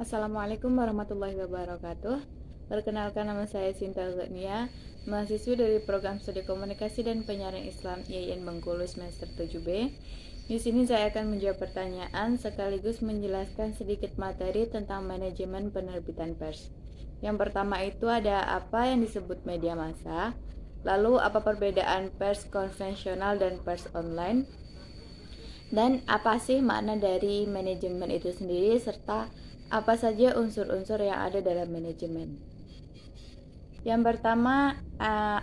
Assalamualaikum warahmatullahi wabarakatuh. Perkenalkan, nama saya Sinta Zania, mahasiswi dari program Studi Komunikasi dan Penyiaran Islam IAIN Bengkulu semester 7B. Di sini saya akan menjawab pertanyaan sekaligus menjelaskan sedikit materi tentang manajemen penerbitan pers. Yang pertama itu ada apa yang disebut media massa, lalu apa perbedaan pers konvensional dan pers online, dan apa sih makna dari manajemen itu sendiri, serta apa saja unsur-unsur yang ada dalam manajemen. Yang pertama,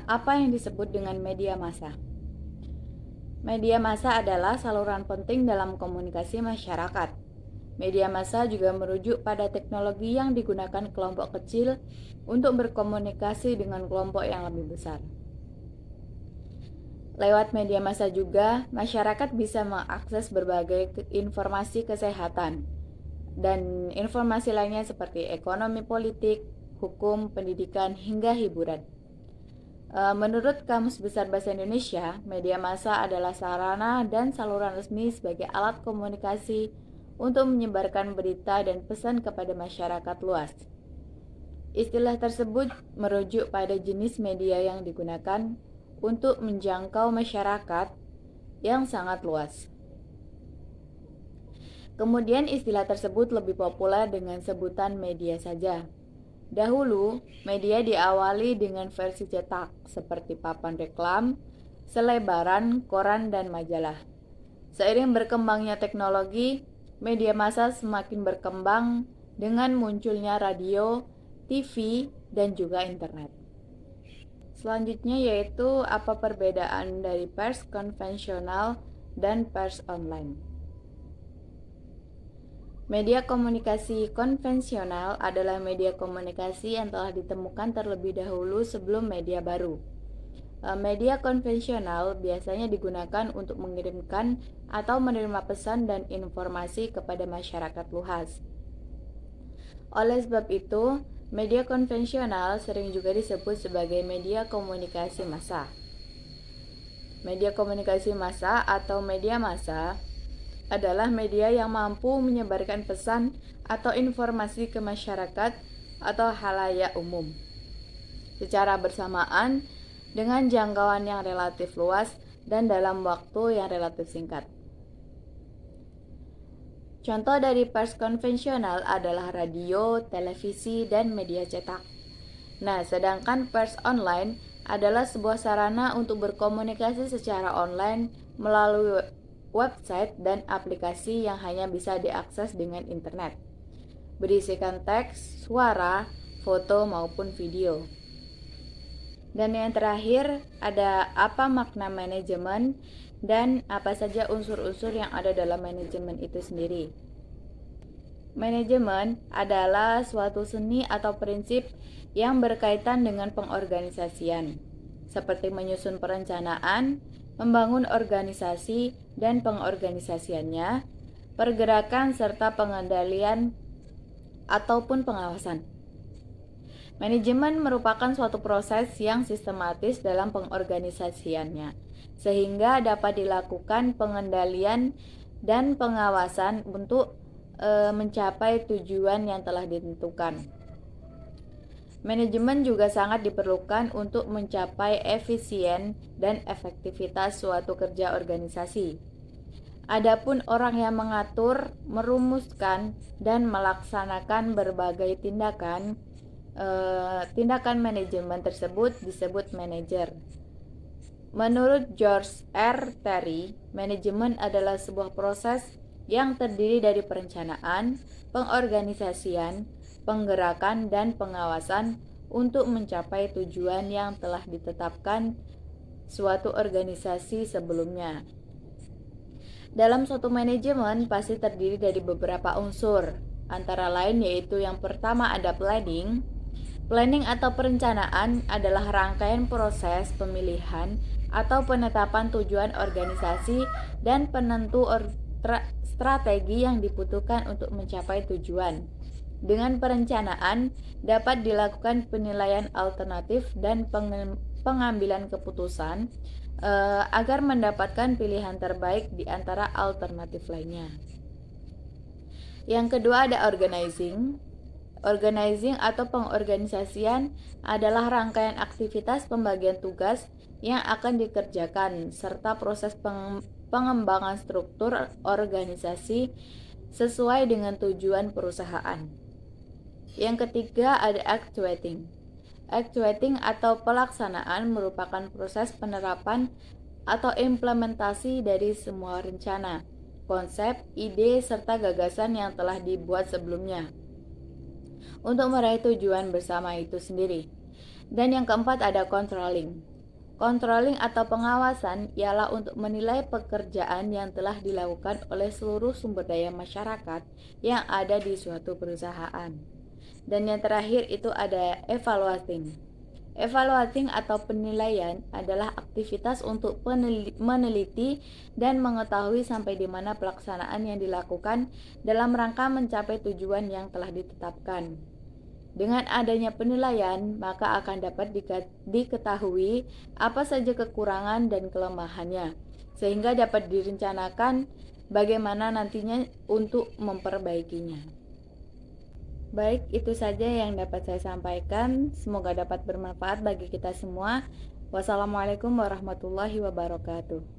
apa yang disebut dengan media massa? Media massa adalah saluran penting dalam komunikasi masyarakat. Media massa juga merujuk pada teknologi yang digunakan kelompok kecil untuk berkomunikasi dengan kelompok yang lebih besar. Lewat media massa juga, masyarakat bisa mengakses berbagai informasi kesehatan dan informasi lainnya seperti ekonomi, politik, hukum, pendidikan, hingga hiburan. Menurut Kamus Besar Bahasa Indonesia, media massa adalah sarana dan saluran resmi sebagai alat komunikasi untuk menyebarkan berita dan pesan kepada masyarakat luas. Istilah tersebut merujuk pada jenis media yang digunakan untuk menjangkau masyarakat yang sangat luas. Kemudian istilah tersebut lebih populer dengan sebutan media saja. Dahulu, media diawali dengan versi cetak seperti papan reklam, selebaran, koran, dan majalah. Seiring berkembangnya teknologi, media massa semakin berkembang dengan munculnya radio, TV, dan juga internet. Selanjutnya yaitu apa perbedaan dari pers konvensional dan pers online. Media komunikasi konvensional adalah media komunikasi yang telah ditemukan terlebih dahulu sebelum media baru. Media konvensional biasanya digunakan untuk mengirimkan atau menerima pesan dan informasi kepada masyarakat luas. Oleh sebab itu, media konvensional sering juga disebut sebagai media komunikasi massa. Media komunikasi massa atau media massa adalah media yang mampu menyebarkan pesan atau informasi ke masyarakat atau halayak umum secara bersamaan dengan jangkauan yang relatif luas dan dalam waktu yang relatif singkat. Contoh dari pers konvensional adalah radio, televisi, dan media cetak. Nah, sedangkan pers online adalah sebuah sarana untuk berkomunikasi secara online melalui website dan aplikasi yang hanya bisa diakses dengan internet, berisikan teks, suara, foto, maupun video. Dan yang terakhir, ada apa makna manajemen dan apa saja unsur-unsur yang ada dalam manajemen itu sendiri. Manajemen adalah suatu seni atau prinsip yang berkaitan dengan pengorganisasian, seperti menyusun perencanaan, membangun organisasi dan pengorganisasiannya, pergerakan serta pengendalian ataupun pengawasan. Manajemen merupakan suatu proses yang sistematis dalam pengorganisasiannya, sehingga dapat dilakukan pengendalian dan pengawasan untuk mencapai tujuan yang telah ditentukan. Manajemen juga sangat diperlukan untuk mencapai efisien dan efektivitas suatu kerja organisasi. Adapun orang yang mengatur, merumuskan, dan melaksanakan berbagai tindakan manajemen tersebut disebut manajer. Menurut George R. Terry, manajemen adalah sebuah proses yang terdiri dari perencanaan, pengorganisasian, penggerakan, dan pengawasan untuk mencapai tujuan yang telah ditetapkan suatu organisasi sebelumnya. Dalam suatu manajemen pasti terdiri dari beberapa unsur, antara lain yaitu yang pertama ada planning. Planning atau perencanaan adalah rangkaian proses pemilihan atau penetapan tujuan organisasi dan penentu strategi yang dibutuhkan untuk mencapai tujuan. Dengan perencanaan dapat dilakukan penilaian alternatif dan pengambilan keputusan agar mendapatkan pilihan terbaik di antara alternatif lainnya. Yang kedua ada organizing. Organizing atau pengorganisasian adalah rangkaian aktivitas pembagian tugas yang akan dikerjakan serta proses pengembangan struktur organisasi sesuai dengan tujuan perusahaan. Yang ketiga ada actuating. Actuating atau pelaksanaan merupakan proses penerapan atau implementasi dari semua rencana, konsep, ide, serta gagasan yang telah dibuat sebelumnya untuk meraih tujuan bersama itu sendiri. Dan yang keempat ada controlling. Controlling atau pengawasan ialah untuk menilai pekerjaan yang telah dilakukan oleh seluruh sumber daya masyarakat yang ada di suatu perusahaan. Dan yang terakhir itu ada evaluating. Evaluating atau penilaian adalah aktivitas untuk meneliti dan mengetahui sampai di mana pelaksanaan yang dilakukan dalam rangka mencapai tujuan yang telah ditetapkan. Dengan adanya penilaian, maka akan dapat diketahui apa saja kekurangan dan kelemahannya, sehingga dapat direncanakan bagaimana nantinya untuk memperbaikinya. Baik, itu saja yang dapat saya sampaikan. Semoga dapat bermanfaat bagi kita semua. Wassalamualaikum warahmatullahi wabarakatuh.